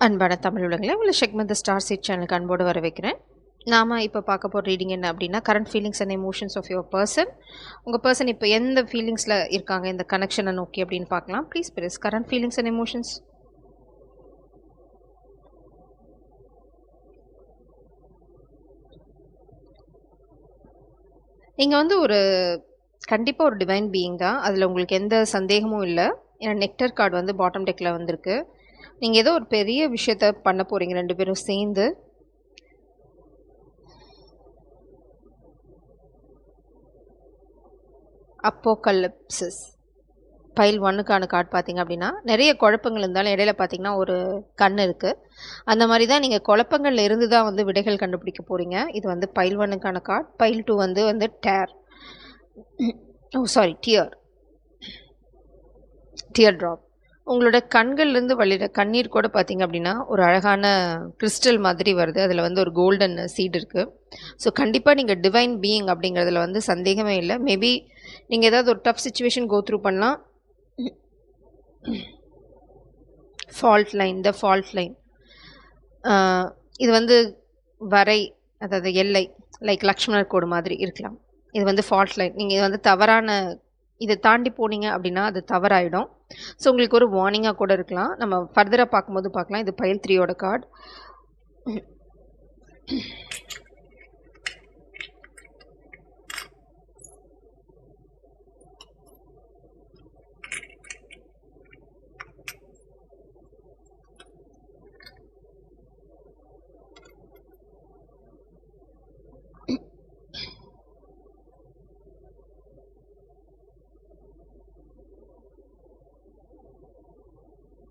அன்பான தமிழ் உலகளே உள்ள செக்மெண்ட் தி star seat சேனலுக்கு அன்போடு வரவேற்கிறேன். நாம இப்போ பார்க்க போகிற ரீடிங் என்ன அப்படின்னா, current feelings and emotions of your person. உங்கள் பர்சன் இப்போ எந்த ஃபீலிங்ஸில் இருக்காங்க இந்த கனெக்ஷனை நோக்கி அப்படின்னு பார்க்கலாம். Please press current feelings and emotions. நீங்கள் வந்து கண்டிப்பாக ஒரு டிவைன் பீயிங் தான், அதில் உங்களுக்கு எந்த சந்தேகமும் இல்லை. ஏன்னா நெக்டர் கார்டு வந்து பாட்டம் டெக்கில் வந்திருக்கு. நீங்கள் ஏதோ ஒரு பெரிய விஷயத்த பண்ண போகிறீங்க ரெண்டு பேரும் சேர்ந்து. அப்போகலிப்சிஸ் பைல் 1க்கான கார்டு பார்த்தீங்க அப்படின்னா, நிறைய குழப்பங்கள் இருந்தாலும் இடையில பார்த்தீங்கன்னா ஒரு கண் இருக்குது. அந்த மாதிரி தான் நீங்கள் குழப்பங்கள்ல இருந்து தான் வந்து விடைகள் கண்டுபிடிக்க போகிறீங்க. இது வந்து பைல் 1க்கான கார்டு. பைல் 2 வந்து டேர் டியர் ட்ராப். உங்களோட கண்கள்லேருந்து வழிகிற கண்ணீர் கூட பார்த்தீங்க அப்படின்னா ஒரு அழகான கிறிஸ்டல் மாதிரி வருது. அதில் வந்து ஒரு கோல்டன் சீட் இருக்குது. ஸோ கண்டிப்பாக நீங்கள் டிவைன் பீயிங் அப்படிங்கிறதுல வந்து சந்தேகமே இல்லை. மேபி நீங்கள் ஏதாவது ஒரு டஃப் சுச்சுவேஷன் கோ த்ரூ பண்ணலாம். ஃபால்ட் லைன் இது வந்து வரை, அதாவது எல்லை, லைக் லக்ஷ்மணர் கோடு மாதிரி இருக்கலாம். இது வந்து ஃபால்ட் லைன். நீங்கள் இது வந்து தவறான இதை தாண்டி போனீங்க அப்படின்னா அது தவறாயிடும். ஸோ உங்களுக்கு ஒரு வார்னிங்காக கூட இருக்கலாம். நம்ம ஃபர்தராக பார்க்கும்போது பார்க்கலாம். இது பைல் 3யோட கார்டு.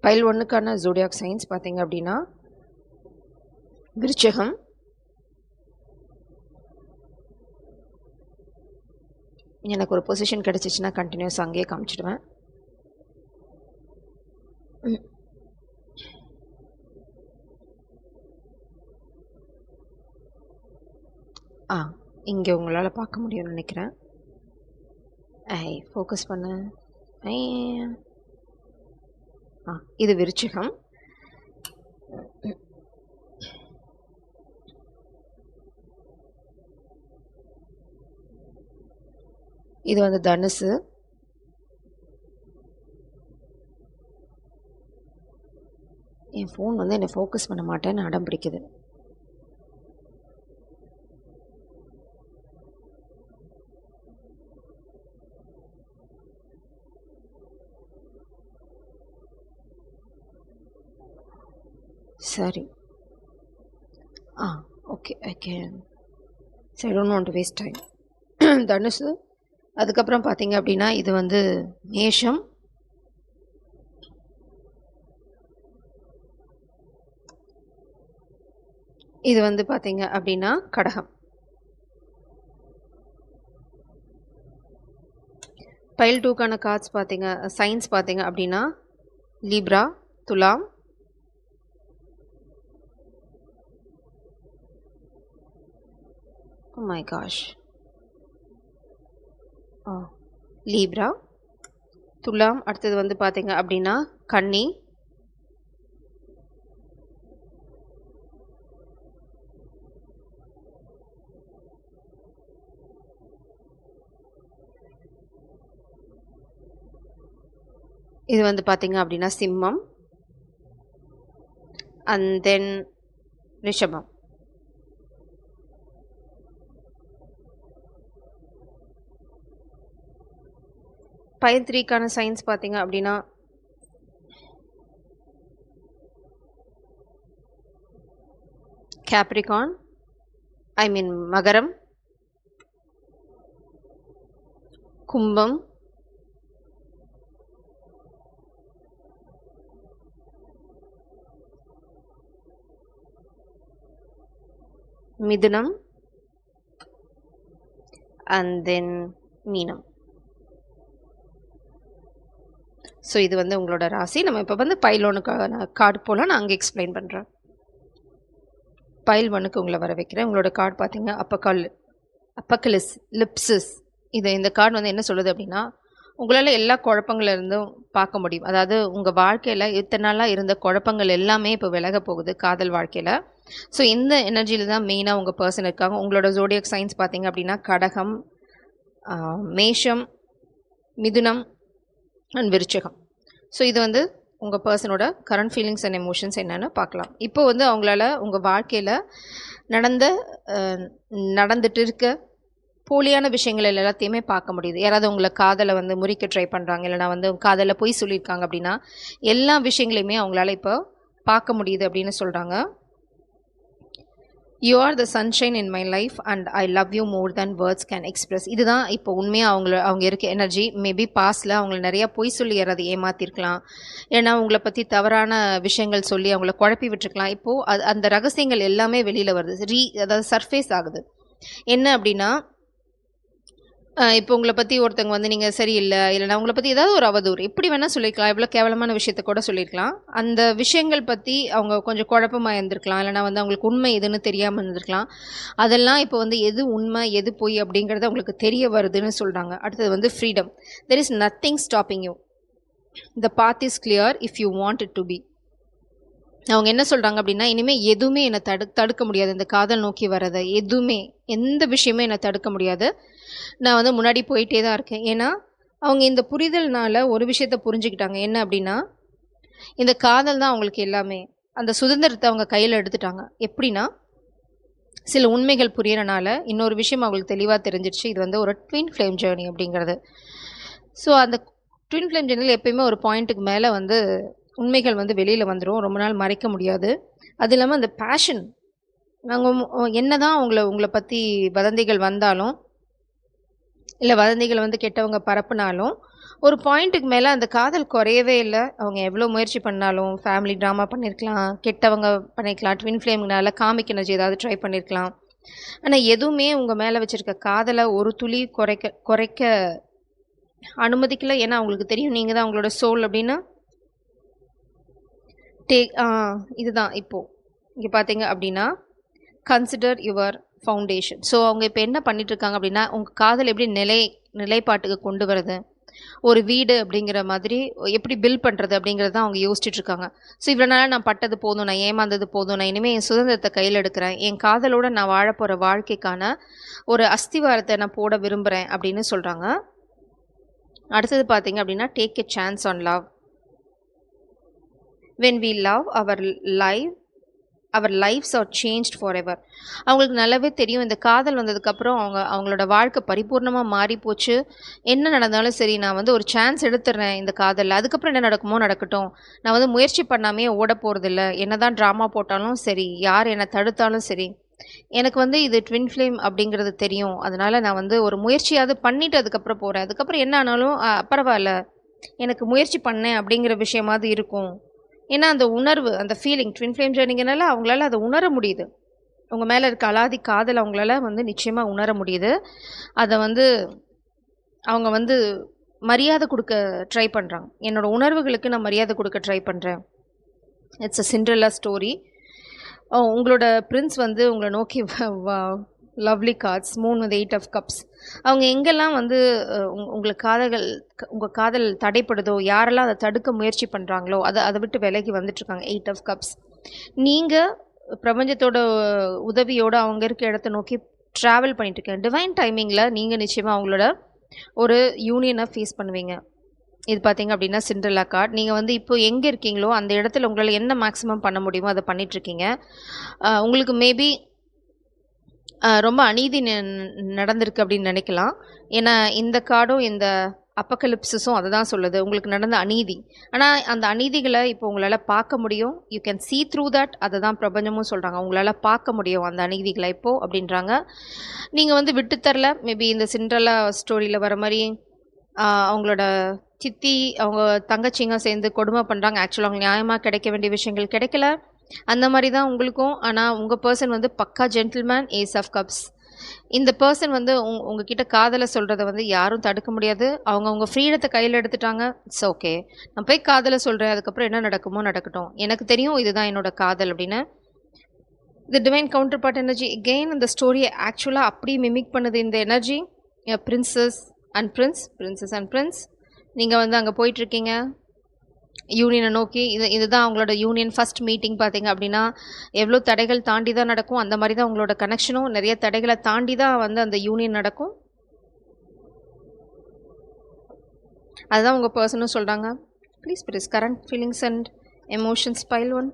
பைல் 1க்கான ஜோடியாக் சைன்ஸ் பார்த்தீங்க அப்படின்னா விருச்சகம், எனக்கு ஒரு பொசிஷன் கிடச்சிச்சின்னா கண்டினியூஸ் அங்கேயே காமிச்சிடுவேன். இங்கே உங்களால் பார்க்க முடியும்னு நினைக்கிறேன். ஃபோக்கஸ் பண்ண. இது விருச்சிகம். இது வந்து தனுசு. என் ஃபோன் வந்து என்னை ஃபோக்கஸ் பண்ண மாட்டேன்னு அடம் பிடிக்குது. சரி, ஓகே, ஐ கேன். சரி, I don't want to waste time. தனுசு. அதுக்கப்புறம் பார்த்தீங்க அப்படின்னா இது வந்து மேஷம். இது வந்து பார்த்தீங்க அப்படின்னா கடகம். பைல் 2க்கான கார்ட்ஸ் பார்த்தீங்க, சைன்ஸ் பார்த்தீங்க அப்படின்னா லீப்ரா, துலாம், oh my gosh, லீப்ரா, துலாம். அடுத்தது வந்து பார்த்தீங்க அப்படின்னா கன்னி, இது வந்து பார்த்தீங்க அப்படின்னா சிம்மம், அண்ட் தென் ரிஷபம். பைல் 3க்கான சைன்ஸ் பார்த்தீங்க அப்படின்னா கேப்ரிகான், மகரம், கும்பம், மிதுனம், அண்ட் தென் மீனம். ஸோ இது வந்து உங்களோட ராசி. நம்ம இப்போ வந்து பைல் 1க்கான கார்டு போல் நான் அங்கே எக்ஸ்பிளைன் பண்ணுறேன். பைல் 1க்கு உங்களை வர வைக்கிறேன். உங்களோட கார்டு பார்த்தீங்க அப்பக்கலிப்சிஸ். இந்த கார்டு வந்து என்ன சொல்லுது அப்படின்னா, உங்களால எல்லா குழப்பங்கள்ல இருந்தும் பார்க்க முடியும். அதாவது உங்க வாழ்க்கையில இத்தன நாளா இருந்த குழப்பங்கள் எல்லாமே இப்ப விலகப் போகுது காதல் வாழ்க்கையில. ஸோ இந்த எனர்ஜில தான் மெயினா உங்க பெர்சன் இருக்காங்க. உங்களோட ஜோடியாக் சைன்ஸ் பார்த்தீங்க அப்படின்னா கடகம், மேஷம், மிதுனம் அண்ட் விருச்சிகம். ஸோ இது வந்து உங்க பெர்சனோட கரண்ட் ஃபீலிங்ஸ் அண்ட் எமோஷன்ஸ் என்னன்னு பார்க்கலாம். இப்போ வந்து அவங்களால உங்க வாழ்க்கையில நடந்துட்டு இருக்க போலியான விஷயங்கள் எல்லாத்தையுமே பார்க்க முடியுது. யாராவது உங்கள காதல வந்து முறிக்க ட்ரை பண்றாங்க, இல்லன்னா வந்து காதல்ல பொய் சொல்லியிருக்காங்க அப்படின்னா, எல்லா விஷயங்களையுமே அவங்களால இப்போ பார்க்க முடியுது அப்படின்னு சொல்றாங்க. You are the sunshine in my life and I love you more than words can express. இதுதான் இப்போ உண்மையாக அவங்க இருக்க எனர்ஜி. மேபி பாஸ்டில் அவங்கள நிறையா பொய் சொல்லி யாராவது ஏமாத்திருக்கலாம், ஏன்னா உங்களை பற்றி தவறான விஷயங்கள் சொல்லி அவங்கள குழப்பி விட்டுருக்கலாம். இப்போது அந்த ரகசியங்கள் எல்லாமே வெளியில் வருது, அதாவது சர்ஃபேஸ் ஆகுது. என்ன அப்படின்னா, இப்போ உங்களை பற்றி ஒருத்தவங்க வந்து நீங்கள் சரியில்லை, இல்லைனா உங்களை பற்றி ஏதாவது ஒரு அவதூறு எப்படி வேணால் சொல்லியிருக்கலாம், எவ்வளோ கேவலமான விஷயத்த கூட சொல்லியிருக்கலாம். அந்த விஷயங்கள் பற்றி அவங்க கொஞ்சம் குழப்பமாக இருந்திருக்கலாம், இல்லைனா வந்து அவங்களுக்கு உண்மை எதுன்னு தெரியாமல் இருந்திருக்கலாம். அதெல்லாம் இப்போ வந்து எது உண்மை எது பொய் அப்படிங்கிறது அவங்களுக்கு தெரிய வருதுன்னு சொல்கிறாங்க. அடுத்தது வந்து freedom. There is nothing stopping you. The path is clear if you want it to be. அவங்க என்ன சொல்கிறாங்க அப்படின்னா, இனிமேல் எதுவுமே என்னை தடுக்க முடியாது. இந்த காதல் நோக்கி வர்றதை எதுவுமே, எந்த விஷயமே என்னை தடுக்க முடியாது. நான் வந்து முன்னாடி போயிட்டே தான் இருக்கேன். ஏன்னா அவங்க இந்த புரிதல்னால ஒரு விஷயத்த புரிஞ்சுக்கிட்டாங்க. என்ன அப்படின்னா, இந்த காதல் தான் அவங்களுக்கு எல்லாமே. அந்த சுதந்திரத்தை அவங்க கையில் எடுத்துட்டாங்க. எப்படின்னா, சில உண்மைகள் புரியறனால இன்னொரு விஷயம் அவங்களுக்கு தெளிவாக தெரிஞ்சிடுச்சு. இது வந்து ஒரு ட்வின் ஃப்ளேம் ஜேர்னி அப்படிங்கிறது. ஸோ அந்த ட்வின் ஃப்ளேம் ஜேர்னியில் எப்பயுமே ஒரு பாயிண்ட்டுக்கு மேலே வந்து உண்மைகள் வந்து வெளியில் வந்துடும், ரொம்ப நாள் மறைக்க முடியாது. அது இல்லாமல் அந்த பேஷன், நாங்கள் என்ன தான் உங்களை பற்றி வதந்திகள் வந்தாலும், இல்லை வதந்திகள் வந்து கெட்டவங்க பரப்புனாலும், ஒரு பாயிண்ட்டுக்கு மேலே அந்த காதல் குறையவே இல்லை. அவங்க எவ்வளோ முயற்சி பண்ணாலும், ஃபேமிலி ட்ராமா பண்ணியிருக்கலாம், கெட்டவங்க பண்ணியிருக்கலாம், ட்வின் ஃப்ளேம்னால காமிக் எனர்ஜி ஏதாவது ட்ரை பண்ணியிருக்கலாம். ஆனால் எதுவுமே உங்கள் மேலே வச்சுருக்க காதலை ஒரு துளி குறைக்க அனுமதிக்கல. ஏன்னா அவங்களுக்கு தெரியும் நீங்கள் தான் அவங்களோட சோல் அப்படின்னு. இதுதான் இப்போது இங்கே பார்த்தீங்க அப்படின்னா, கன்சிடர் யுவர் ஃபவுண்டேஷன். ஸோ அவங்க இப்போ என்ன பண்ணிட்டுருக்காங்க அப்படின்னா, உங்கள் காதல் எப்படி நிலைப்பாட்டுக்கு கொண்டு வருது, ஒரு வீடு அப்படிங்கிற மாதிரி எப்படி பில்ட் பண்ணுறது அப்படிங்கிறது தான் அவங்க யோசிச்சுட்ருக்காங்க. ஸோ இவ்வளோ நாளாக நான் பட்டது போதும், நான் ஏமாந்தது போதும், நான் இனிமேல் என் சுதந்திரத்தை கையில் எடுக்கிறேன், என் காதலோடு நான் வாழப்போகிற வாழ்க்கைக்கான ஒரு அஸ்திவாரத்தை நான் போட விரும்புகிறேன் அப்படின்னு சொல்கிறாங்க. அடுத்தது பார்த்தீங்க அப்படின்னா, take a chance on love. when we love our lives are changed forever. அவங்களுக்கு நல்லாவே தெரியும் இந்த காதல் வந்ததுக்கப்புறம் அவங்களோட வாழ்க்கை பரிபூர்ணமாக மாறி போச்சு. என்ன நடந்தாலும் சரி, நான் வந்து ஒரு சான்ஸ் எடுத்துடுறேன் இந்த காதலில், அதுக்கப்புறம் என்ன நடக்குமோ நடக்கட்டும், நான் வந்து முயற்சி பண்ணாமே ஓட போகிறதில்ல, என்ன தான் ட்ராமா போட்டாலும் சரி, யார் என்னை தடுத்தாலும் சரி, எனக்கு வந்து இது ட்வின் ஃப்ளேம் அப்படிங்கிறது தெரியும். அதனால் நான் வந்து ஒரு முயற்சியாவது பண்ணிவிட்டு அதுக்கப்புறம் போகிறேன். அதுக்கப்புறம் என்ன ஆனாலும் பரவாயில்ல, எனக்கு முயற்சி பண்ணேன் அப்படிங்கிற விஷயமாவது இருக்கும். ஏன்னா அந்த உணர்வு, அந்த ஃபீலிங் ட்வின் ஃப்ளேம் ஜேர்னிங்கனால அவங்களால அதை உணர முடியுது. அவங்க மேலே இருக்க அலாதி காதல் அவங்களால வந்து நிச்சயமாக உணர முடியுது. அதை வந்து அவங்க வந்து மரியாதை கொடுக்க ட்ரை பண்ணுறாங்க. என்னோடய உணர்வுகளுக்கு நான் மரியாதை கொடுக்க ட்ரை பண்ணுறேன். It's a Cinderella story. உங்களோட பிரின்ஸ் வந்து உங்களை நோக்கி lovely cards, moon with 8 of cups. அவங்க எங்கெல்லாம் வந்து உங்கள் காதல் தடைப்படுதோ, யாரெல்லாம் அதை தடுக்க முயற்சி பண்ணுறாங்களோ அதை விட்டு விலகி வந்துட்டுருக்காங்க. 8 ஆஃப் கப்ஸ். நீங்கள் பிரபஞ்சத்தோட உதவியோடு அவங்க இருக்க இடத்த நோக்கி ட்ராவல் பண்ணிட்டுருக்கேன். டிவைன் டைமிங்கில் நீங்கள் நிச்சயமாக அவங்களோட ஒரு யூனியனை ஃபேஸ் பண்ணுவீங்க. இது பார்த்தீங்க அப்படின்னா சிண்ட்ரெல்லா கார்ட். நீங்கள் வந்து இப்போ எங்கே இருக்கீங்களோ அந்த இடத்துல உங்களால் என்ன மேக்ஸிமம் பண்ண முடியுமோ அதை பண்ணிகிட்ருக்கீங்க. உங்களுக்கு மேபி ரொம்ப அநீதி நடந்திருக்கு அப்படின்னு நினைக்கலாம். ஏன்னா இந்த கார்டும் இந்த அப்பக்கலிப்ஸும் அதை தான் சொல்லுது, உங்களுக்கு நடந்த அநீதி. ஆனால் அந்த அநீதிகளை இப்போ உங்களால் பார்க்க முடியும். You can see through that. அதை தான் பிரபஞ்சமும் சொல்கிறாங்க, உங்களால் பார்க்க முடியும் அந்த அநீதிகளை இப்போது அப்படின்றாங்க. நீங்கள் வந்து விட்டுத்தரல. மேபி இந்த சிண்ட்ரெல்லா ஸ்டோரியில் வர மாதிரி அவங்களோட சித்தி அவங்க தங்கச்சிங்க சேர்ந்து கொடுமை பண்ணுறாங்க. ஆக்சுவலாக அவங்க நியாயமாக கிடைக்க வேண்டிய விஷயங்கள் கிடைக்கல. அந்த மாதிரி தான் உங்களுக்கும். ஆனால் உங்கள் பர்சன் வந்து பக்கா ஜென்டில்மேன், ஏஸ் ஆஃப் கப்ஸ். இந்த பர்சன் வந்து உங்ககிட்ட காதலை சொல்கிறத வந்து யாரும் தடுக்க முடியாது. அவங்க ஃப்ரீடத்தை கையில் எடுத்துட்டாங்க. இட்ஸ் ஓகே, நான் போய் காதலை சொல்கிறேன், அதுக்கப்புறம் என்ன நடக்குமோ நடக்கட்டும், எனக்கு தெரியும் இதுதான் என்னோட காதல் அப்படின்னு. The divine counterpart energy again இந்த ஸ்டோரியை ஆக்சுவலாக அப்படி மிமிக் பண்ணுது இந்த energy. Princess and prince, princess and prince. நீங்கள் வந்து அங்கே போயிட்டுருக்கீங்க யூனியனை நோக்கி. இதுதான் அவங்களோட யூனியன் ஃபர்ஸ்ட் மீட்டிங் பார்த்தீங்க அப்படின்னா எவ்வளோ தடைகள் தாண்டி தான் நடக்கும். அந்த மாதிரி தான் உங்களோட கனெக்ஷனும் நிறைய தடைகளை தாண்டி தான் வந்து அந்த யூனியன் நடக்கும். அதுதான் உங்கள் பர்சனும் சொல்கிறாங்க. ப்ளீஸ் பிரிஸ் current feelings and emotions pile 1.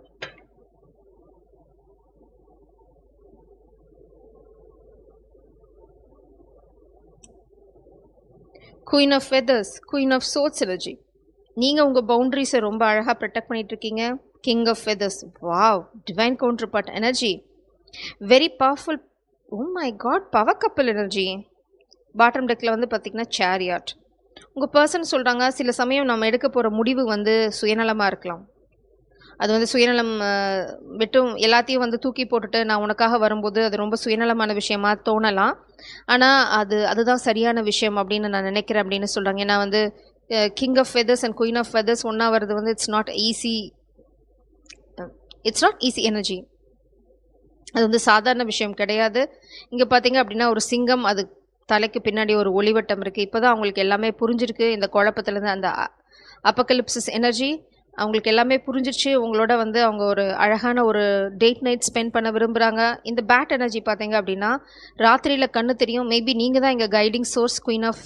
Queen of feathers, queen of swords energy. நீங்கள் உங்கள் பவுண்ட்ரிஸை ரொம்ப அழகாக ப்ரொடெக்ட் பண்ணிகிட்ருக்கீங்க. King of feathers, wow, divine counterpart energy, very powerful. Oh my god, power couple energy. Bottom டெக்கில் வந்து பார்த்திங்கன்னா சேரியாட். உங்கள் பர்சன் சொல்கிறாங்க சில சமயம் நம்ம எடுக்க போகிற முடிவு வந்து சுயநலமாக இருக்கலாம். அது வந்து சுயநலம் விட்டும் எல்லாத்தையும் வந்து தூக்கி போட்டுட்டு நான் உனக்காக வரும்போது அது ரொம்ப சுயநலமான விஷயமா தோணலாம். ஆனால் அதுதான் சரியான விஷயம் அப்படின்னு நான் நினைக்கிறேன் அப்படின்னு சொல்கிறாங்க. ஏன்னா வந்து king of feathers and queen of feathers ஒன்றா வருது வந்து இட்ஸ் நாட் ஈஸி எனர்ஜி. அது வந்து சாதாரண விஷயம் கிடையாது. இங்கே பார்த்தீங்க அப்படின்னா ஒரு சிங்கம், அது தலைக்கு பின்னாடி ஒரு ஒளிவட்டம் இருக்குது. இப்போ தான் அவங்களுக்கு எல்லாமே புரிஞ்சிருக்கு. இந்த குழப்பத்துலேருந்து அந்த அப்போகலிப்சிஸ் எனர்ஜி அவங்களுக்கு எல்லாமே புரிஞ்சிருச்சு. உங்களோட வந்து அவங்க ஒரு அழகான ஒரு டேட் நைட் ஸ்பெண்ட் பண்ண விரும்புகிறாங்க. இந்த பேட் எனர்ஜி பார்த்தீங்க அப்படின்னா ராத்திரியில் கண்ணு தெரியும். மேபி நீங்கள் தான் இங்கே guiding source, queen of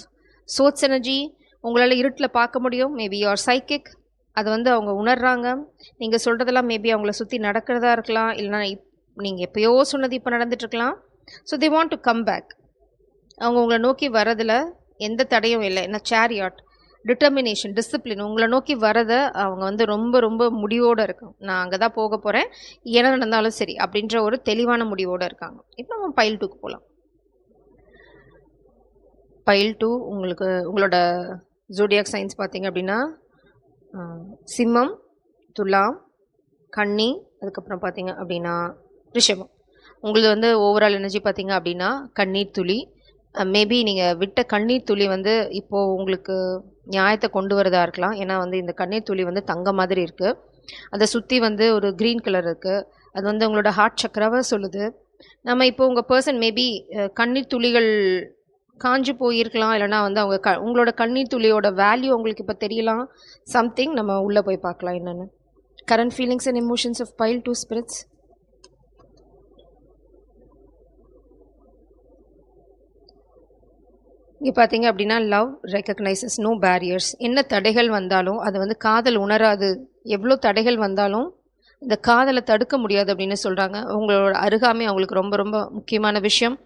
swords energy. உங்களால் இருட்டில் பார்க்க முடியும். மேபி யுவர் சைக்கிக், அதை வந்து அவங்க உணர்றாங்க. நீங்கள் சொல்கிறதெல்லாம் மேபி அவங்கள சுற்றி நடக்கிறதா இருக்கலாம், இல்லைனா நீங்கள் எப்போயோ சொன்னது இப்போ நடந்துட்டுருக்கலாம். So they want to come back. அவங்க உங்களை நோக்கி வரதில் எந்த தடையும் இல்லை. ஏன்னா சேரியாட், டிட்டர்மினேஷன், டிசிப்ளின், உங்களை நோக்கி வரதை அவங்க வந்து ரொம்ப ரொம்ப முடிவோடு இருக்காங்க. நான் அங்கே தான் போக போகிறேன், என்ன நடந்தாலும் சரி அப்படின்ற ஒரு தெளிவான முடிவோடு இருக்காங்க. இப்போ நம்ம பைல் 2க்கு போகலாம். பைல் 2 உங்களுக்கு உங்களோட ஜோடியாக் சைன்ஸ் பார்த்தீங்க அப்படின்னா சிம்மம், துலாம், கன்னி, அதுக்கப்புறம் பார்த்தீங்க அப்படின்னா ரிஷபம். உங்களுக்கு வந்து ஓவரால் எனர்ஜி பார்த்தீங்க அப்படின்னா கண்ணீர் துளி. மேபி நீங்கள் விட்ட கண்ணீர் துளி வந்து இப்போது உங்களுக்கு நியாயத்தை கொண்டு வரதா இருக்கலாம். ஏன்னா வந்து இந்த கண்ணீர் துளி வந்து தங்க மாதிரி இருக்குது. அதை சுற்றி வந்து ஒரு க்ரீன் கலர் இருக்குது. அது வந்து உங்களோட ஹார்ட் சக்கராவை சொல்லுது. நம்ம இப்போ உங்கள் பர்சன் மேபி கண்ணீர் துளிகள் காஞ்சு போயிருக்கலாம், இல்லைனா வந்து அவங்க உங்களோட கண்ணீர் துளியோட வேல்யூ உங்களுக்கு இப்போ தெரியலாம். சம்திங் நம்ம உள்ளே போய் பார்க்கலாம் என்னென்னு. Current feelings and emotions of pile 2 spirits. இங்கே பார்த்தீங்க அப்படின்னா லவ் ரெக்கக்னைசஸ் நோ பேரியர்ஸ். என்ன தடைகள் வந்தாலும் அது வந்து காதல் உணராது. எவ்வளோ தடைகள் வந்தாலும் இந்த காதலை தடுக்க முடியாது அப்படின்னு சொல்கிறாங்க. உங்களோட அருகாமை அவங்களுக்கு ரொம்ப ரொம்ப முக்கியமான விஷயம்.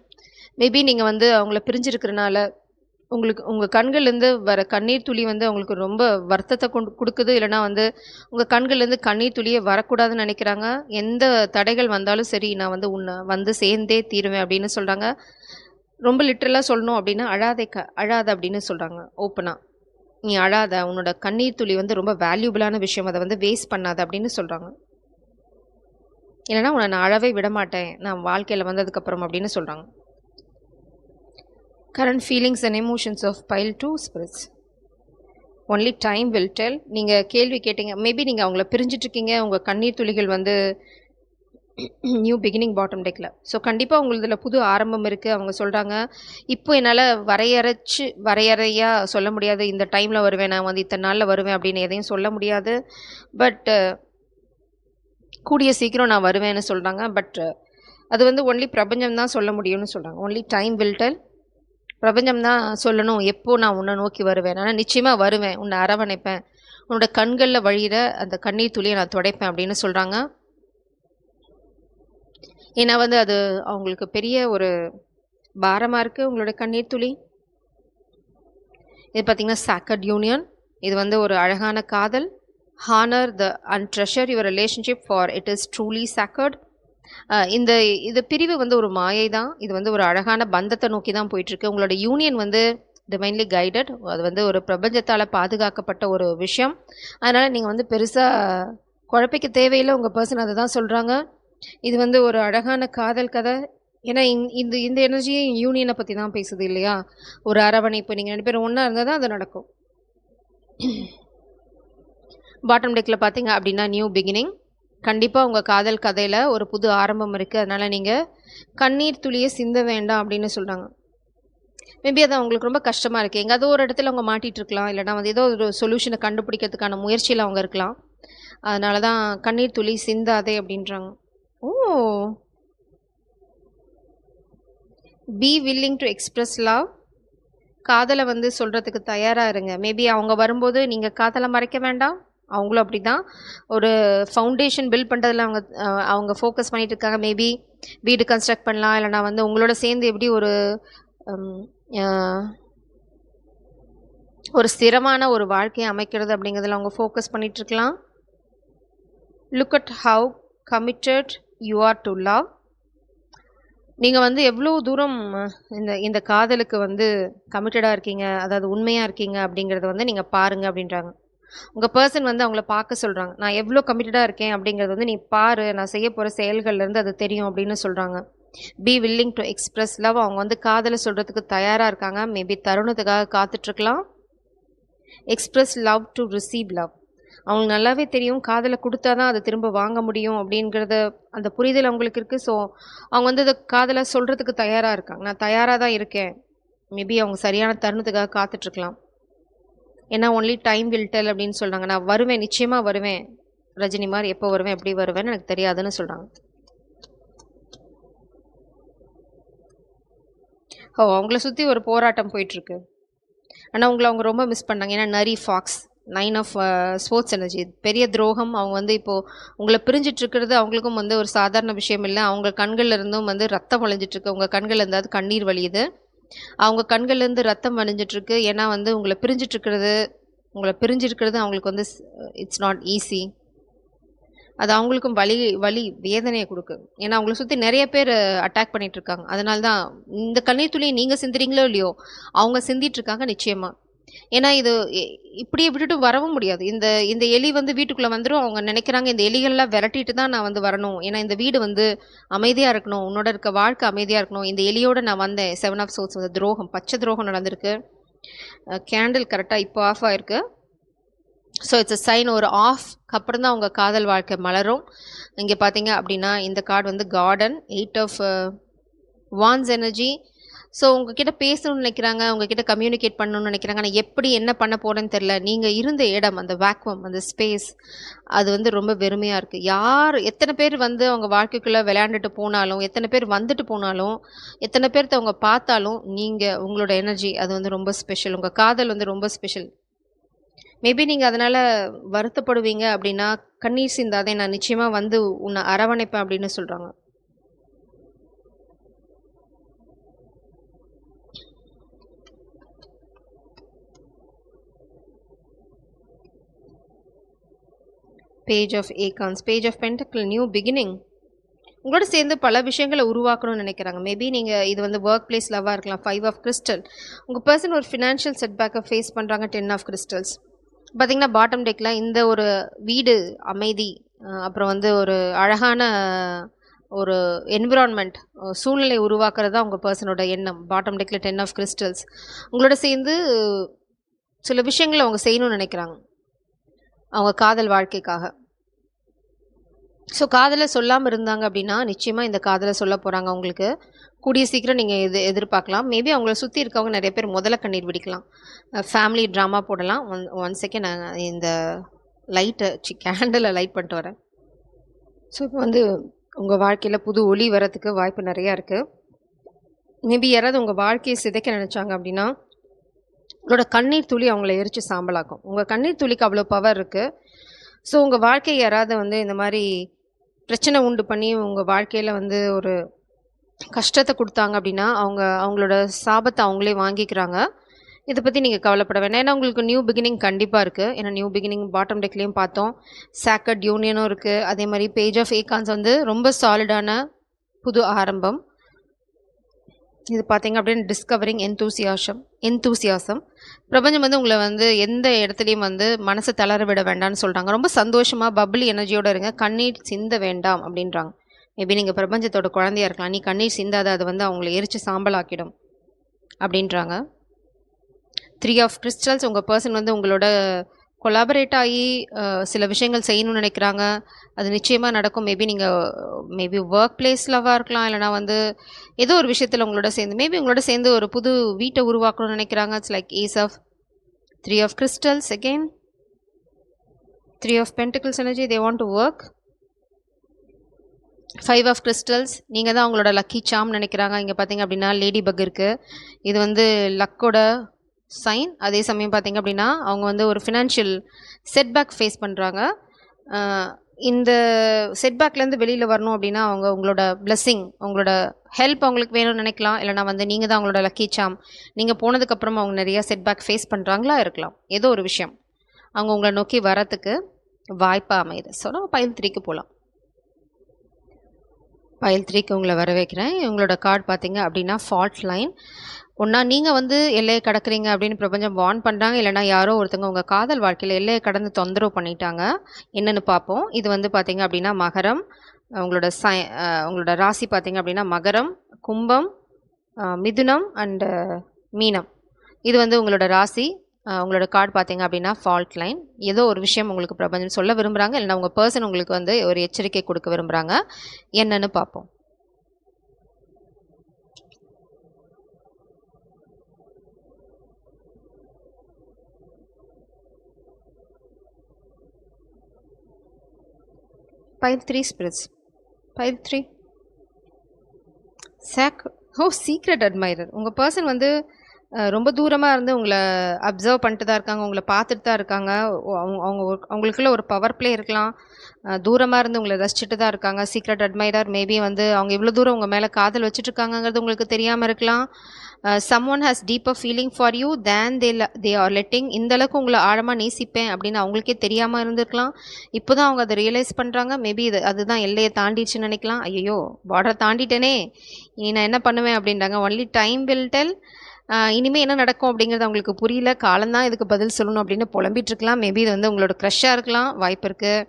மேபி நீங்கள் வந்து அவங்கள பிரிஞ்சிருக்கிறனால உங்களுக்கு உங்கள் கண்கள்லேருந்து வர கண்ணீர் துளி வந்து அவங்களுக்கு ரொம்ப வருத்தத்தை கொடுக்குது. இல்லைனா வந்து உங்கள் கண்கள்லேருந்து கண்ணீர் துளியே வரக்கூடாதுன்னு நினைக்கிறாங்க. எந்த தடைகள் வந்தாலும் சரி, நான் வந்து உன்னை வந்து சேர்ந்தே தீருவேன் அப்படின்னு சொல்கிறாங்க. ரொம்ப லிட்ரலாக சொல்லணும் அப்படின்னா அழாத அப்படின்னு சொல்கிறாங்க. ஓப்பனாக நீ அழாத, உன்னோட கண்ணீர் துளி வந்து ரொம்ப வேல்யூபிளான விஷயம், அதை வந்து வேஸ்ட் பண்ணாத அப்படின்னு சொல்கிறாங்க. இல்லைனா உன்னை நான் அழவே விட மாட்டேன் நான் வாழ்க்கையில் வந்ததுக்கப்புறம் அப்படின்னு சொல்கிறாங்க. Current feelings and emotions of pile 2 spirits. Only time will tell. நீங்கள் கேள்வி கேட்டீங்க, மேபி நீங்கள் அவங்கள பிரிஞ்சிட்ருக்கீங்க. உங்கள் கண்ணீர் துளிகள் வந்து நியூ பிகினிங் பாட்டம் டெக்கில். ஸோ கண்டிப்பாக உங்களதில் புது ஆரம்பம் இருக்குது. அவங்க சொல்கிறாங்க இப்போ என்னால் வரையறையாக சொல்ல முடியாது. இந்த டைமில் வருவேன், நான் வந்து இத்தனை நாளில் வருவேன் அப்படின்னு எதையும் சொல்ல முடியாது. பட் கூடிய சீக்கிரம் நான் வருவேன்னு சொல்கிறாங்க. பட் அது வந்து ஒன்லி பிரபஞ்சம் தான் சொல்ல முடியும்னு சொல்கிறாங்க. Only time will del. பிரபஞ்சம் தான் சொல்லணும் எப்போ நான் உன்னை நோக்கி வருவேன். ஆனால் நிச்சயமாக வருவேன், உன்னை அரவணைப்பேன், உன்னோட கண்களில் வழியிற அந்த கண்ணீர் துளியை நான் துடைப்பேன் அப்படின்னு சொல்கிறாங்க. ஏன்னா வந்து அது அவங்களுக்கு பெரிய ஒரு பாரமாக இருக்குது உங்களோட கண்ணீர் துளி. இது பார்த்திங்கன்னா சாக்கர்ட் யூனியன். இது வந்து ஒரு அழகான காதல். Honour the and treasure your relationship for it is truly sacred. இது பிரிவு வந்து ஒரு மாயை தான். இது வந்து ஒரு அழகான பந்தத்தை நோக்கி தான் போயிட்டுருக்கு. உங்களோட யூனியன் வந்து டிவைன்லி கைடட். அது வந்து ஒரு பிரபஞ்சத்தால் பாதுகாக்கப்பட்ட ஒரு விஷயம். அதனால் நீங்கள் வந்து பெருசாக குழப்பிக்க தேவையில்லை. உங்கள் பர்சன் அதை தான் சொல்கிறாங்க. இது வந்து ஒரு அழகான காதல் கதை. ஏன்னா இந்த எனர்ஜியை யூனியனை பற்றி தான் பேசுது இல்லையா. ஒரு அரவணைப்பு, நீங்கள் 2 பேரும் ஒன்றா இருந்தால் தான் அது நடக்கும். பாட்டம் டெக்கில் பார்த்தீங்க அப்படின்னா நியூ பிகினிங். கண்டிப்பாக உங்கள் காதல் கதையில் ஒரு புது ஆரம்பம் இருக்குது. அதனால் நீங்கள் கண்ணீர் துளியை சிந்த வேண்டாம் அப்படின்னு சொல்கிறாங்க. மேபி அது அவங்களுக்கு ரொம்ப கஷ்டமாக இருக்குது. எங்கேயாவது ஒரு இடத்துல அவங்க மாட்டிகிட்டு இருக்கலாம், இல்லைனா வந்து ஏதோ ஒரு சொல்யூஷனை கண்டுபிடிக்கிறதுக்கான முயற்சியில் அவங்க இருக்கலாம். அதனால தான் கண்ணீர் துளி சிந்தாதே அப்படின்றாங்க. Oh! Be willing to express love. காதலை வந்து சொல்கிறதுக்கு தயாராக இருங்க. மேபி அவங்க வரும்போது நீங்கள் காதலை மறைக்க வேண்டாம். அவங்களும் அப்படி தான் ஒரு ஃபவுண்டேஷன் பில்ட் பண்ணுறதுல அவங்க ஃபோக்கஸ் பண்ணிட்டு இருக்காங்க. மேபி வீடு கன்ஸ்ட்ரக்ட் பண்ணலாம், இல்லைனா வந்து உங்களோட சேர்ந்து எப்படி ஒரு ஸ்திரமான ஒரு வாழ்க்கையை அமைக்கிறது அப்படிங்கிறதுல அவங்க ஃபோக்கஸ் பண்ணிகிட்ருக்கலாம். Look at how committed you are to love. நீங்கள் வந்து எவ்வளோ தூரம் இந்த காதலுக்கு வந்து கமிட்டடாக இருக்கீங்க, அதாவது உண்மையாக இருக்கீங்க அப்படிங்கிறத வந்து நீங்கள் பாருங்கள் அப்படின்றாங்க. உங்கள் பர்சன் வந்து அவங்கள பார்க்க சொல்கிறாங்க. நான் எவ்வளோ கமிட்டடாக இருக்கேன் அப்படிங்கிறது வந்து நீ பாரு, நான் செய்ய போகிற செயல்கள்லேருந்து அது தெரியும் அப்படின்னு சொல்கிறாங்க. Be willing to express love. அவங்க வந்து காதலை சொல்கிறதுக்கு தயாராக இருக்காங்க. மேபி தருணத்துக்காக காத்துட்ருக்கலாம். Express love to receive love. அவங்களுக்கு நல்லாவே தெரியும் காதலை கொடுத்தா தான் அதை திரும்ப வாங்க முடியும் அப்படிங்கிறத அந்த புரிதல் அவங்களுக்கு இருக்குது. ஸோ அவங்க வந்து அதை காதலை சொல்கிறதுக்கு தயாராக இருக்காங்க. நான் தயாராக தான் இருக்கேன். மேபி அவங்க சரியான தருணத்துக்காக காத்துட்ருக்கலாம். ஏன்னா ஒன்லி டைம் வில் டெல் அப்படின்னு சொல்கிறாங்க. நான் வருவேன், நிச்சயமாக வருவேன் ரஜினி மாதிரி. எப்போ வருவேன், எப்படி வருவேன்னு எனக்கு தெரியாதுன்னு சொல்கிறாங்க. அவங்கள சுற்றி ஒரு போராட்டம் போயிட்டுருக்கு. ஆனால் அவங்க ரொம்ப மிஸ் பண்ணாங்க. ஏன்னா நரி ஃபாக்ஸ் 9 ஆஃப் ஸ்போர்ட்ஸ் எனர்ஜி பெரிய துரோகம். அவங்க வந்து இப்போது உங்களை பிரிஞ்சிட்ருக்கிறது அவங்களுக்கும் வந்து ஒரு சாதாரண விஷயம் இல்லை. அவங்க கண்களில் இருந்தும் வந்து ரத்தம் வழிஞ்சிட்ருக்கு. உங்கள் கண்களில் இருந்தாவது கண்ணீர் வழியுது. அவங்க கண்கள்லேருந்து ரத்தம் வழிஞ்சிட்ருக்கு. ஏன்னா வந்து உங்களை பிரிஞ்சிருக்கிறது அவங்களுக்கு வந்து இட்ஸ் நாட் ஈஸி. அது அவங்களுக்கும் வலி வேதனையை கொடுக்கு. ஏன்னா அவங்கள சுற்றி நிறைய பேர் அட்டாக் பண்ணிகிட்ருக்காங்க. அதனால தான் இந்த கண்ணீர் துளியை நீங்கள் சிந்துறீங்களோ இல்லையோ, அவங்க சிந்திட்ருக்காங்க நிச்சயமாக. ஏன்னா இது இப்படியே விட்டுட்டு வரவும் முடியாது. இந்த எலி வந்து வீட்டுக்குள்ளே வந்துடும். அவங்க நினைக்கிறாங்க இந்த எலிகள்லாம் விரட்டிட்டு தான் நான் வந்து வரணும். ஏன்னா இந்த வீடு வந்து அமைதியாக இருக்கணும், உன்னோட இருக்க வாழ்க்கை அமைதியாக இருக்கணும். இந்த எலியோடு நான் வந்தேன். 7 ஆஃப் சோர்ஸ் வந்து துரோகம், பச்சை துரோகம் நடந்திருக்கு. கேண்டில் கரெக்டாக இப்போ ஆஃப் ஆகிருக்கு. So it's a sign. ஒரு ஆஃப்க்கு அப்புறம் தான் அவங்க காதல் வாழ்க்கை மலரும். இங்கே பார்த்தீங்க அப்படின்னா இந்த கார்டு வந்து கார்டன் 8 ஆஃப் வான்ஸ் எனர்ஜி. ஸோ உங்ககிட்ட பேசணும்னு நினைக்கிறாங்க, உங்ககிட்ட கம்யூனிகேட் பண்ணணும்னு நினைக்கிறாங்க. ஆனால் எப்படி என்ன பண்ண போகிறேன்னு தெரில. நீங்கள் இருந்த இடம், அந்த வேக்வம், அந்த ஸ்பேஸ், அது வந்து ரொம்ப வெறுமையாக இருக்குது. எத்தனை பேர் வந்து அவங்க வாழ்க்கைக்குள்ளே விளையாண்டுட்டு போனாலும், எத்தனை பேர் வந்துட்டு போனாலும், எத்தனை பேர்த்த அவங்க பார்த்தாலும், உங்களோட எனர்ஜி அது வந்து ரொம்ப ஸ்பெஷல். உங்கள் காதல் வந்து ரொம்ப ஸ்பெஷல். மேபி நீங்கள் அதனால் வருத்தப்படுவீங்க அப்படின்னா, கண்ணீர் சிந்தாதே, நான் நிச்சயமாக வந்து உன்னை அரவணைப்பேன் அப்படின்னு சொல்கிறாங்க. Page of acorns, page of pentacle, new beginning. உங்களோட சேர்ந்து பல விஷயங்களை உருவாக்கணும்னு நினைக்கிறாங்க. மேபி நீங்கள் இது வந்து ஒர்க் பிளேஸ் லவ்வாக இருக்கலாம். 5 ஆஃப் கிறிஸ்டல். உங்கள் பர்சன் ஒரு ஃபினான்ஷியல் செட்பேக்கை ஃபேஸ் பண்ணுறாங்க. 10 ஆஃப் கிறிஸ்டல்ஸ். பார்த்திங்கன்னா பாட்டம் டெக்கில் இந்த ஒரு வீடு அமைதி, அப்புறம் வந்து ஒரு அழகான ஒரு என்விரான்மெண்ட் சூழ்நிலை உருவாக்குறது தான் உங்கள் பர்சனோட எண்ணம். பாட்டம் டெக்கில் 10 ஆஃப் கிறிஸ்டல்ஸ். உங்களோட சேர்ந்து சில விஷயங்களை அவங்க செய்யணும்னு நினைக்கிறாங்க அவங்க காதல் வாழ்க்கைக்காக. ஸோ காதலை சொல்லாமல் இருந்தாங்க அப்படின்னா நிச்சயமாக இந்த காதலை சொல்ல போகிறாங்க உங்களுக்கு. கூடிய சீக்கிரம் நீங்கள் எதிர்பார்க்கலாம். மேபி அவங்கள சுற்றி இருக்கவங்க நிறைய பேர் முதல்ல கண்ணீர் வெடிக்கலாம். ஃபேமிலி ட்ராமா போடலாம். ஒன் செகண்ட் நான் இந்த கேண்டிலை லைட் பண்ணிட்டு வரேன். ஸோ இப்போ வந்து உங்கள் வாழ்க்கையில் புது ஒளி வரத்துக்கு வாய்ப்பு நிறையா இருக்குது. மேபி யாராவது உங்கள் வாழ்க்கையை சிதைக்க நினச்சாங்க அப்படின்னா உங்களோட கண்ணீர் துளி அவங்கள எரித்து சாம்பலாக்கும். உங்கள் கண்ணீர் துளிக்கு அவ்வளோ பவர் இருக்குது. ஸோ உங்கள் வாழ்க்கையை யாராவது வந்து இந்த மாதிரி பிரச்சனை உண்டு பண்ணி உங்கள் வாழ்க்கையில் வந்து ஒரு கஷ்டத்தை கொடுத்தாங்க அப்படின்னா அவங்களோட சாபத்தை அவங்களே வாங்கிக்கிறாங்க. இதை பற்றி நீங்கள் கவலைப்பட வேண்டாம். ஏன்னா உங்களுக்கு நியூ பிகினிங் கண்டிப்பாக இருக்குது. ஏன்னா நியூ பிகினிங் பாட்டம் டெக்லேயும் பார்த்தோம். சாக்கட் யூனியனும் இருக்குது. அதே மாதிரி பேஜ் ஆஃப் ஏகான்ஸ் வந்து ரொம்ப சாலிடான புது ஆரம்பம். இது பார்த்தீங்க அப்படின்னு டிஸ்கவரிங் என்தூசியாசம். பிரபஞ்சம் வந்து உங்களை வந்து எந்த இடத்துலையும் வந்து மனசை தளர விட வேண்டாம்னு சொல்கிறாங்க. ரொம்ப சந்தோஷமாக பப்ளி எனர்ஜியோடு இருங்க. கண்ணீர் சிந்த வேண்டாம் அப்படின்றாங்க. மேபி நீங்கள் பிரபஞ்சத்தோட குழந்தையாக இருக்கலாம். நீ கண்ணீர் சிந்தாத, அதை வந்து அவங்கள எரித்து சாம்பலாக்கிடும் அப்படின்றாங்க. 3 ஆஃப் கிறிஸ்டல்ஸ். உங்கள் பர்சன் வந்து உங்களோட கொலாபரேட் ஆகி சில விஷயங்கள் செய்யணும்னு நினைக்கிறாங்க. அது நிச்சயமாக நடக்கும். மேபி ஒர்க் பிளேஸ் லவ்வாக இருக்கலாம், இல்லைனா வந்து ஏதோ ஒரு விஷயத்தில் உங்களோட சேர்ந்து ஒரு புது வீட்டை உருவாக்கணும்னு நினைக்கிறாங்க. It's like ace of 3 of crystals again. 3 of pentacles energy, they want to work. 5 of crystals, நீங்கள் தான் அவங்களோட லக்கி சாம் நினைக்கிறாங்க. இங்கே பார்த்தீங்க அப்படின்னா லேடி பக் இருக்குது. இது வந்து லக்கோட சைன். அதே சமயம் பார்த்தீங்க அப்படின்னா அவங்க வந்து ஒரு ஃபினான்ஷியல் செட்பேக் ஃபேஸ் பண்ணுறாங்க. இந்த செட்பேக்லேருந்து வெளியில் வரணும் அப்படின்னா உங்களோட பிளெஸ்ஸிங், உங்களோட ஹெல்ப் அவங்களுக்கு வேணும்னு நினைக்கலாம். இல்லைனா வந்து நீங்கள் தான் அவங்களோட லக்கி சாம். நீங்கள் போனதுக்கப்புறம் அவங்க நிறையா செட்பேக் ஃபேஸ் பண்ணுறாங்களா இருக்கலாம். ஏதோ ஒரு விஷயம் அவங்க உங்களை நோக்கி வரத்துக்கு வாய்ப்பாக அமையுது. ஸோ நம்ம பைல் 3க்கு போகலாம். பைல் 3க்கு உங்களை வர வைக்கிறேன். உங்களோட கார்டு பார்த்தீங்க அப்படின்னா ஃபால்ட் லைன். ஒன்றா நீங்கள் வந்து எல்லையை கடக்குறீங்க அப்படின்னு பிரபஞ்சம் வார்ன் பண்ணுறாங்க, இல்லைனா யாரோ ஒருத்தங்க உங்கள் காதல் வாழ்க்கையில் எல்லையை கடந்து தொந்தரவு பண்ணிட்டாங்க. என்னென்னு பார்ப்போம். இது வந்து பார்த்தீங்க அப்படின்னா மகரம். உங்களோட ராசி பார்த்தீங்க அப்படின்னா மகரம், கும்பம், மிதுனம் அண்டு மீனம். இது வந்து உங்களோட ராசி. உங்களோட கார்டு பார்த்தீங்க அப்படின்னா ஃபால்ட் லைன். ஏதோ ஒரு விஷயம் உங்களுக்கு பிரபஞ்சம் சொல்ல விரும்புகிறாங்க, இல்லைனா உங்கள் பர்சன் உங்களுக்கு வந்து ஒரு எச்சரிக்கை கொடுக்க விரும்புகிறாங்க. என்னன்னு பார்ப்போம். File 3 spirits. File 3 secret admirer. உங்கள் பர்சன் வந்து ரொம்ப தூரமாக இருந்து உங்களை அப்சர்வ் பண்ணிட்டு தான் இருக்காங்க, உங்களை பார்த்துட்டு தான் இருக்காங்க. அவங்களுக்குள்ள ஒரு பவர் பிளே இருக்கலாம். தூரமாக இருந்து உங்களை ரசிச்சுட்டு தான் இருக்காங்க. சீக்ரெட் அட்மைரர் மேபி வந்து அவங்க இவ்வளோ தூரம் உங்கள் மேலே காதல் வச்சுட்ருக்காங்கங்கிறது உங்களுக்கு தெரியாமல் இருக்கலாம். someone has deeper feeling for you than they are letting. இந்த அளவுக்கு உங்களை ஆழமாக நேசிப்பேன் அப்படின்னு அவங்களுக்கே தெரியாமல் இருந்திருக்கலாம். இப்போ தான் அவங்க அதை ரியலைஸ் பண்ணுறாங்க. மேபி அதுதான் எல்லையை தாண்டிடுச்சுன்னு நினைக்கலாம். ஐயோ, பார்டரை தாண்டிட்டேனே, இனி நான் என்ன பண்ணுவேன் அப்படின்றாங்க. Only time will del. இனிமேல் என்ன நடக்கும் அப்படிங்கிறது அவங்களுக்கு புரியல. காலம்தான் இதுக்கு பதில் சொல்லணும் அப்படின்னு புலம்பிட்டு இருக்கலாம். மேபி இது வந்து உங்களோட க்ரஷ்ஷாக இருக்கலாம், வாய்ப்பு இருக்குது.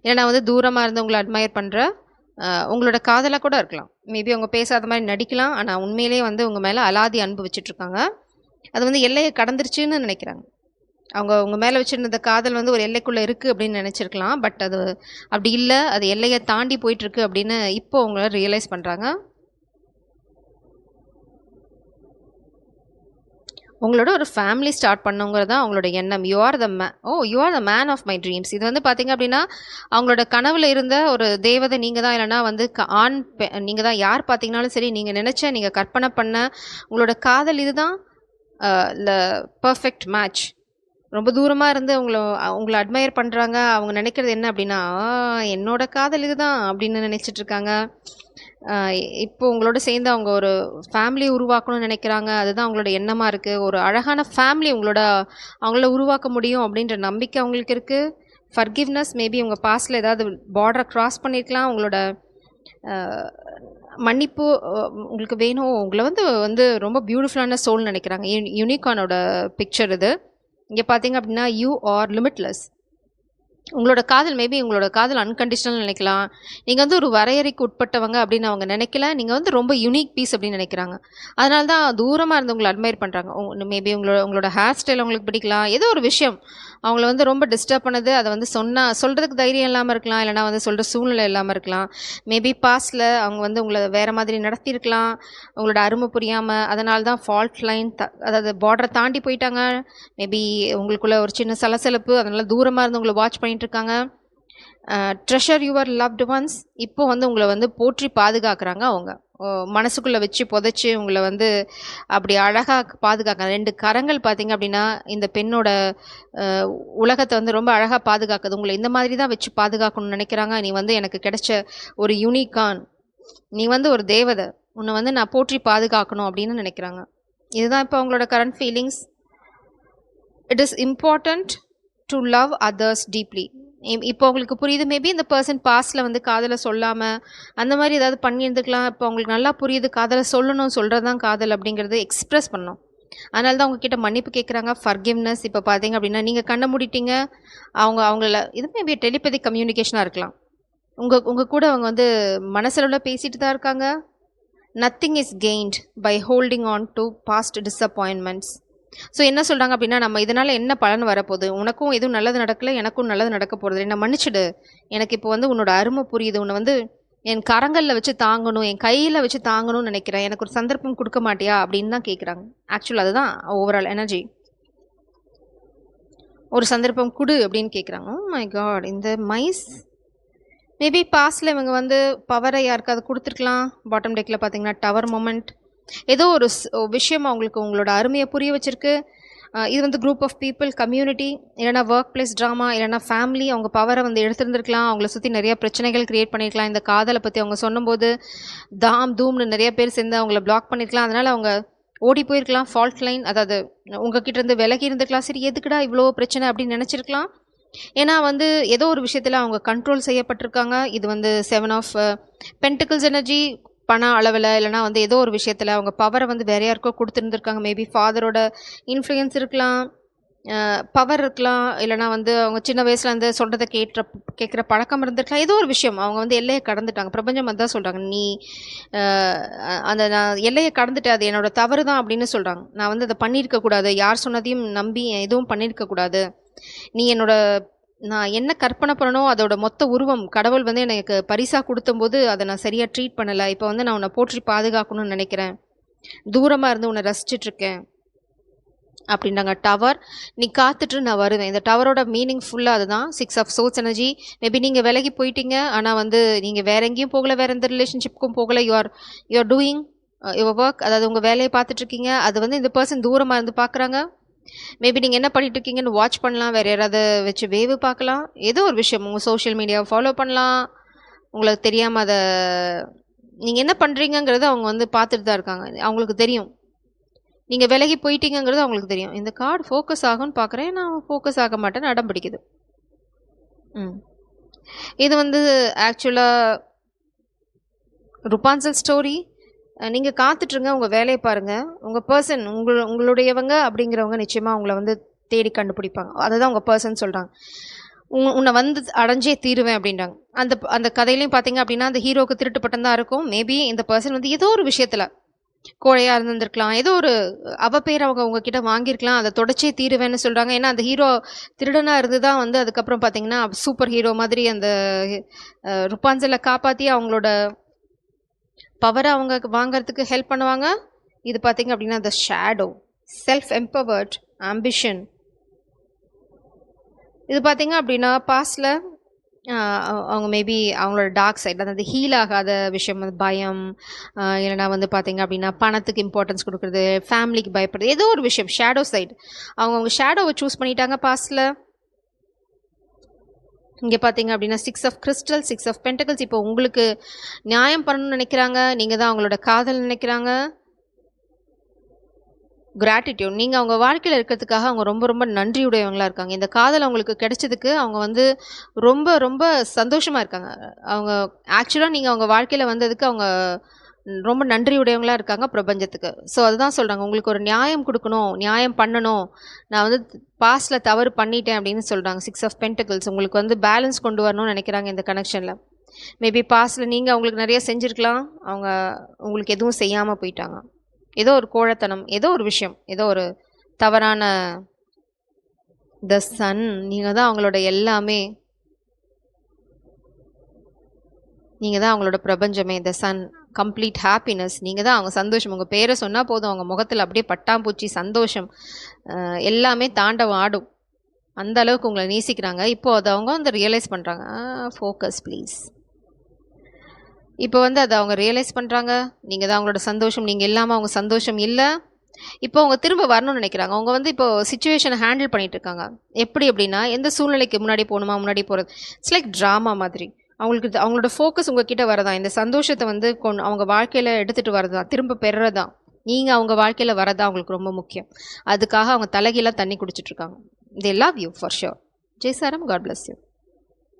ஏன்னா வந்து தூரமாக இருந்து உங்களை அட்மையர் பண்ணுற உங்களோட காதலாக கூட இருக்கலாம். மேபி அவங்க பேசாத மாதிரி நடிக்கலாம், ஆனால் உண்மையிலே வந்து உங்கள் மேலே அலாதி அன்பு வச்சுட்ருக்காங்க. அது வந்து எல்லையை கடந்துருச்சுன்னு நினைக்கிறாங்க. அவங்க உங்கள் மேலே வச்சுருந்த காதல் வந்து ஒரு எல்லைக்குள்ளே இருக்குது அப்படின்னு நினச்சிருக்கலாம். பட் அது அப்படி இல்லை, அது எல்லையை தாண்டி போயிட்டுருக்கு அப்படின்னு இப்போ அவங்கள ரியலைஸ் பண்ணுறாங்க. உங்களோட ஒரு ஃபேமிலி ஸ்டார்ட் பண்ணுங்கிறது தான் அவங்களோட எண்ணம். You are the man of my dreams. இது வந்து பார்த்தீங்க அப்படின்னா அவங்களோட கனவில் இருந்த ஒரு தேவதை நீங்கள் தான். இல்லைனா வந்து நீங்கள் தான். யார் பார்த்தீங்கனாலும் சரி, நீங்கள் நினச்ச, நீங்கள் கற்பனை பண்ண உங்களோட காதல் இதுதான் பர்ஃபெக்ட் மேட்ச். ரொம்ப தூரமாக இருந்து உங்களை அட்மையர் பண்ணுறாங்க. அவங்க நினைக்கிறது என்ன அப்படின்னா, என்னோட காதல் இதுதான் அப்படின்னு நினச்சிட்ருக்காங்க. இப்போ உங்களோட சேர்ந்து அவங்க ஒரு ஃபேமிலி உருவாக்கணும்னு நினைக்கிறாங்க. அதுதான் அவங்களோட எண்ணமாக இருக்குது. ஒரு அழகான ஃபேமிலி அவங்கள உருவாக்க முடியும் அப்படின்ற நம்பிக்கை அவங்களுக்கு இருக்குது. ஃபர்கிவ்னஸ், மேபி உங்கள் பாஸ்டில் ஏதாவது பார்டரை க்ராஸ் பண்ணியிருக்கலாம். உங்களோட மன்னிப்பு உங்களுக்கு வேணும். உங்களை வந்து ரொம்ப பியூட்டிஃபுல்லான சோல் நினைக்கிறாங்க. யூனிகார்னோட பிக்சர் இது. இங்கே பார்த்தீங்க அப்படின்னா யூ ஆர் லிமிட்லெஸ். உங்களோட காதல் மேபி உங்களோட காதல் அன்கண்டிஷனல் நினைக்கலாம். நீங்கள் வந்து ஒரு வரையறைக்கு உட்பட்டவங்க அப்படின்னு அவங்க நினைக்கல. நீங்கள் வந்து ரொம்ப யூனிக் பீஸ் அப்படின்னு நினைக்கிறாங்க. அதனால தான் தூரமாக இருந்து உங்களை அட்மையர் பண்ணுறாங்க. மேபி உங்களோட ஹேர் ஸ்டைல் அவங்களுக்கு பிடிக்கலாம். ஏதோ ஒரு விஷயம் அவங்கள வந்து ரொம்ப டிஸ்டர்ப் பண்ணுது. அதை வந்து சொல்கிறதுக்கு தைரியம் இல்லாமல் இருக்கலாம், இல்லைனா வந்து சொல்கிற சூழ்நிலை இல்லாமல் இருக்கலாம். மேபி பாஸ்டில் அவங்க வந்து உங்களை வேறு மாதிரி நடத்தியிருக்கலாம், உங்களோட அருமை புரியாமல். அதனால தான் ஃபால்ட் லைன், அதாவது பார்டரை தாண்டி போயிட்டாங்க. மேபி உங்களுக்குள்ள ஒரு சின்ன சலசலப்பு, அதனால் தூரமாக இருந்து உங்களை வாட்ச் பண்ணிட்டு இருக்காங்க. Treasure your loved once. இப்போ வந்து உங்களை வந்து போற்றி பாதுகாக்கிறாங்க. அவங்க மனசுக்குள்ளே வச்சு புதைச்சி உங்களை வந்து அப்படி அழகாக பாதுகாக்கிறாங்க. 2 கரங்கள் பார்த்தீங்க அப்படின்னா இந்த பெண்ணோட உலகத்தை வந்து ரொம்ப அழகாக பாதுகாக்குது. உங்களை இந்த மாதிரி தான் வச்சு பாதுகாக்கணும்னு நினைக்கிறாங்க. நீ வந்து எனக்கு கிடைச்ச ஒரு யூனிகான், நீ வந்து ஒரு தேவதை, உன்னை வந்து நான் போற்றி பாதுகாக்கணும் அப்படின்னு நினைக்கிறாங்க. இதுதான் இப்போ அவங்களோட current feelings. It is important to love others deeply. இப்போ அவங்களுக்கு புரியுது. மேபி இந்த பர்சன் பாஸ்டில் வந்து காதலை சொல்லாமல் அந்த மாதிரி ஏதாவது பண்ணியிருந்துக்கலாம். இப்போ அவங்களுக்கு நல்லா புரியுது, காதலை சொல்கிறது தான் காதல் அப்படிங்கிறது எக்ஸ்ப்ரெஸ் பண்ணணும். அதனால தான் அவங்கக்கிட்ட மன்னிப்பு கேட்குறாங்க. ஃபர்கிவ்னஸ். இப்போ பார்த்தீங்க அப்படின்னா நீங்கள் கண்ணை மூடிட்டீங்க. அவங்கள இது மேபி டெலிபதி கம்யூனிகேஷனாக இருக்கலாம். உங்கள் கூட அவங்க வந்து மனசில் பேசிட்டு தான் இருக்காங்க. Nothing is gained by holding on to past disappointments. So என்ன சொல்கிறாங்க அப்படின்னா, நம்ம இதனால் என்ன பலன் வரப்போகுது, உனக்கும் எதுவும் நல்லது நடக்கல, எனக்கும் நல்லது நடக்க போகிறது, என்னை மன்னிச்சிடு, எனக்கு இப்போ வந்து உன்னோட அருமை புரியுது, உன்னை வந்து என் கரங்களில் வச்சு தாங்கணும், என் கையில் வச்சு தாங்கணும்னு நினைக்கிறேன், எனக்கு ஒரு சந்தர்ப்பம் கொடுக்க மாட்டியா அப்படின்னு தான் கேட்குறாங்க. ஆக்சுவலாக அதுதான் ஓவரால் எனர்ஜி. ஒரு சந்தர்ப்பம் கொடு அப்படின்னு கேட்குறாங்க. ஓ மை காட், இந்த மைஸ் மேபி பாஸ்டில் இவங்க வந்து பவரை யாருக்காவது கொடுத்துருக்கலாம். பாட்டம் டெக்கில் பார்த்தீங்கன்னா டவர் மொமெண்ட், ஏதோ ஒரு விஷயம் அவங்களுக்கு உங்களோட அருமையை புரிய வச்சிருக்கு. இது வந்து குரூப் ஆஃப் பீப்புள், கம்யூனிட்டி, இல்லைனா ஒர்க் பிளேஸ் ட்ராமா, இல்லைனா ஃபேமிலி அவங்க பவரை வந்து எடுத்துருந்துருக்கலாம். அவங்கள சுற்றி நிறைய பிரச்சனைகள் க்ரியேட் பண்ணியிருக்கலாம். இந்த காதலை பற்றி அவங்க சொன்னும்போது தாம் தூம்னு நிறைய பேர் சேர்ந்து அவங்கள பிளாக் பண்ணியிருக்கலாம். அதனால் அவங்க ஓடி போயிருக்கலாம். ஃபால்ட் லைன், அதாவது உங்ககிட்ட இருந்து விலகி இருந்துக்கலாம். சரி எதுக்குடா இவ்வளோ பிரச்சனை அப்படின்னு நினச்சிருக்கலாம். ஏன்னா வந்து ஏதோ ஒரு விஷயத்தில் அவங்க கண்ட்ரோல் செய்யப்பட்டிருக்காங்க. இது வந்து 7 ஆஃப் பென்டிகிள்ஸ் எனர்ஜி, பண அளவில், இல்லைனா வந்து ஏதோ ஒரு விஷயத்தில் அவங்க பவரை வந்து வேற யாருக்கோ கொடுத்துருந்துருக்காங்க. மேபி ஃபாதரோட இன்ஃப்ளூயன்ஸ் இருக்கலாம், பவர் இருக்கலாம், இல்லைனா வந்து அவங்க சின்ன வயசில் வந்து சொல்கிறத கேட்குற பழக்கம் இருந்திருக்கலாம். ஏதோ ஒரு விஷயம் அவங்க வந்து எல்லையை கடந்துட்டாங்க. பிரபஞ்சம் அதான் சொல்கிறாங்க, நீ அந்த நான் எல்லையை கடந்துட்டு அது என்னோட தவறு தான் அப்படின்னு சொல்கிறாங்க. நான் வந்து அதை பண்ணியிருக்கக்கூடாது, யார் சொன்னதையும் நம்பி எதுவும் பண்ணியிருக்கக்கூடாது, நீ என்னோட நான் என்ன கற்பனை பண்ணணும் அதோட மொத்த உருவம் கடவுள் வந்து எனக்கு பரிசாக கொடுத்தம்போது அதை நான் சரியாக ட்ரீட் பண்ணலை. இப்போ வந்து நான் உன்னை போற்றி பாதுகாக்கணும்னு நினைக்கிறேன், தூரமாக இருந்து உன்னை ரசிச்சிட்ருக்கேன் அப்படின்னாங்க. டவர், நீ காத்துட்டு நான் வருவேன். இந்த டவரோட மீனிங் ஃபுல்லாக அதுதான். 6 ஆஃப் சோர்ஸ் எனர்ஜி. மேபி நீங்கள் விலகி போயிட்டீங்க, ஆனால் வந்து நீங்கள் வேற எங்கேயும் போகலை, வேறு எந்த ரிலேஷன்ஷிப்புக்கும் போகலை. You are doing your work, அதாவது உங்கள் வேலையை பார்த்துட்ருக்கீங்க. அது வந்து இந்த பர்சன் தூரமாக இருந்து பார்க்குறாங்க. மேபி நீங்கள் என்ன பண்ணிட்டு இருக்கீங்கன்னு வாட்ச் பண்ணலாம், வேறு யாராவது வச்சு வேவு பார்க்கலாம், ஏதோ ஒரு விஷயம் உங்கள் சோஷியல் மீடியாவை ஃபாலோ பண்ணலாம். உங்களுக்கு தெரியாமல் அதை நீங்கள் என்ன பண்ணுறீங்கங்கிறது அவங்க வந்து பார்த்துட்டு தான் இருக்காங்க. அவங்களுக்கு தெரியும் நீங்கள் விலகி போயிட்டீங்கிறது அவங்களுக்கு தெரியும். இந்த கார்டு ஃபோக்கஸ் ஆகும்னு பார்க்குறேன், நான் ஃபோக்கஸ் ஆக மாட்டேன்னு அடம் பிடிக்குது. இது வந்து ஆக்சுவலாக ருபான்சல் ஸ்டோரி. நீங்கள் காத்துட்ருங்க, உங்கள் வேலையை பாருங்கள். உங்கள் பர்சன் உங்களுடையவங்க அப்படிங்கிறவங்க நிச்சயமாக உங்களை வந்து தேடி கண்டுபிடிப்பாங்க. அதை தான் உங்கள் பர்சன் சொல்கிறாங்க. உன்னை வந்து அடைஞ்சே தீருவேன் அப்படின்றாங்க. அந்த கதையிலையும் பார்த்தீங்க அப்படின்னா அந்த ஹீரோவுக்கு திருட்டு பட்டம் தான் இருக்கும். மேபி இந்த பர்சன் வந்து ஏதோ ஒரு விஷயத்தில் கோழையாக இருந்திருக்கலாம், ஏதோ ஒரு அவப்பேர் அவங்க உங்ககிட்ட வாங்கியிருக்கலாம், அதை தொடச்சே தீருவேன்னு சொல்கிறாங்க. ஏன்னா அந்த ஹீரோ திருடனாக இருந்து தான் வந்து அதுக்கப்புறம் பார்த்தீங்கன்னா சூப்பர் ஹீரோ மாதிரி அந்த ருபான்சலை காப்பாற்றி அவங்களோட பவரை அவங்க வாங்கிறதுக்கு ஹெல்ப் பண்ணுவாங்க. இது பார்த்தீங்க அப்படின்னா த ஷேடோ, செல்ஃப் எம்பவர்ட், ஆம்பிஷன். இது பார்த்தீங்க அப்படின்னா பாஸ்டில் அவங்க மேபி அவங்களோட டார்க் சைட், அதாவது ஹீல் ஆகாத விஷயம், பயம், இல்லைனா வந்து பார்த்தீங்க அப்படின்னா பணத்துக்கு இம்பார்ட்டன்ஸ் கொடுக்குறது, ஃபேமிலிக்கு பயப்படுறது, ஏதோ ஒரு விஷயம் ஷேடோ சைடு. அவங்க ஷேடோவை சூஸ் பண்ணிட்டாங்க பாஸ்டில். இங்கே பார்த்தீங்க அப்படின்னா 6 ஆஃப் கிறிஸ்டல், 6 ஆஃப் பென்டகிள்ஸ். இப்போ உங்களுக்கு நியாயம் பண்ணணும்னு நினைக்கிறாங்க, நீங்கள் தான் அவங்களோட காதல் நினைக்கிறாங்க. கிராட்டிடியூட், நீங்கள் அவங்க வாழ்க்கையில் இருக்கிறதுக்காக அவங்க ரொம்ப ரொம்ப நன்றியுடையவங்களாக இருக்காங்க. இந்த காதல் அவங்களுக்கு கிடைச்சதுக்கு அவங்க வந்து ரொம்ப ரொம்ப சந்தோஷமாக இருக்காங்க. அவங்க ஆக்சுவலாக நீங்கள் அவங்க வாழ்க்கையில் வந்ததுக்கு அவங்க ரொம்ப நன்றியுடையவங்களாக இருக்காங்க பிரபஞ்சத்துக்கு. ஸோ அதுதான் சொல்கிறாங்க, உங்களுக்கு ஒரு நியாயம் கொடுக்கணும், நியாயம் பண்ணணும், நான் வந்து பாஸ்டில் தவறு பண்ணிட்டேன் அப்படின்னு சொல்கிறாங்க. 6 ஆஃப் பென்டகிள்ஸ் உங்களுக்கு வந்து பேலன்ஸ் கொண்டு வரணும்னு நினைக்கிறாங்க இந்த கனெக்ஷனில். மேபி பாஸ்டில் நீங்கள் அவங்களுக்கு நிறைய செஞ்சுருக்கலாம், அவங்க உங்களுக்கு எதுவும் செய்யாமல் போயிட்டாங்க. ஏதோ ஒரு கோழத்தனம், ஏதோ ஒரு விஷயம், ஏதோ ஒரு தவறான த சன், நீங்கள் தான் அவங்களோட எல்லாமே, நீங்கள் தான் அவங்களோட பிரபஞ்சமே. த சன், கம்ப்ளீட் ஹாப்பினஸ், நீங்கள் தான் அவங்க சந்தோஷம். உங்கள் பேரை சொன்னால் போதும், அவங்க முகத்தில் அப்படியே பட்டாம்பூச்சி சந்தோஷம் எல்லாமே தாண்டவம் ஆடும். அந்த அளவுக்கு உங்களை நேசிக்கிறாங்க. இப்போ அதை அவங்க வந்து ரியலைஸ் பண்ணுறாங்க. Focus please. இப்போ வந்து அதை அவங்க ரியலைஸ் பண்ணுறாங்க, நீங்கள் தான் அவங்களோட சந்தோஷம், நீங்கள் இல்லாமல் அவங்க சந்தோஷம் இல்லை. இப்போ அவங்க திரும்ப வரணும்னு நினைக்கிறாங்க. அவங்க வந்து இப்போ சிச்சுவேஷனை ஹேண்டில் பண்ணிட்டு இருக்காங்க. எப்படி அப்படின்னா, எந்த சூழ்நிலைக்கு முன்னாடி போகணுமா முன்னாடி போகிறது, இட்ஸ் லைக் ட்ராமா மாதிரி. அவங்களுக்கு அவங்களோட ஃபோக்கஸ் உங்ககிட்ட வரதான், இந்த சந்தோஷத்தை வந்து அவங்க வாழ்க்கையில் எடுத்துகிட்டு வரதான், திரும்ப பெறதான், நீங்கள் அவங்க வாழ்க்கையில் வரதான் அவங்களுக்கு ரொம்ப முக்கியம். அதுக்காக அவங்க தலைகீழாக தண்ணி குடிச்சிட்ருக்காங்க. They love you for sure. ஜெய் சாரம், காட் பிளஸ் யூ.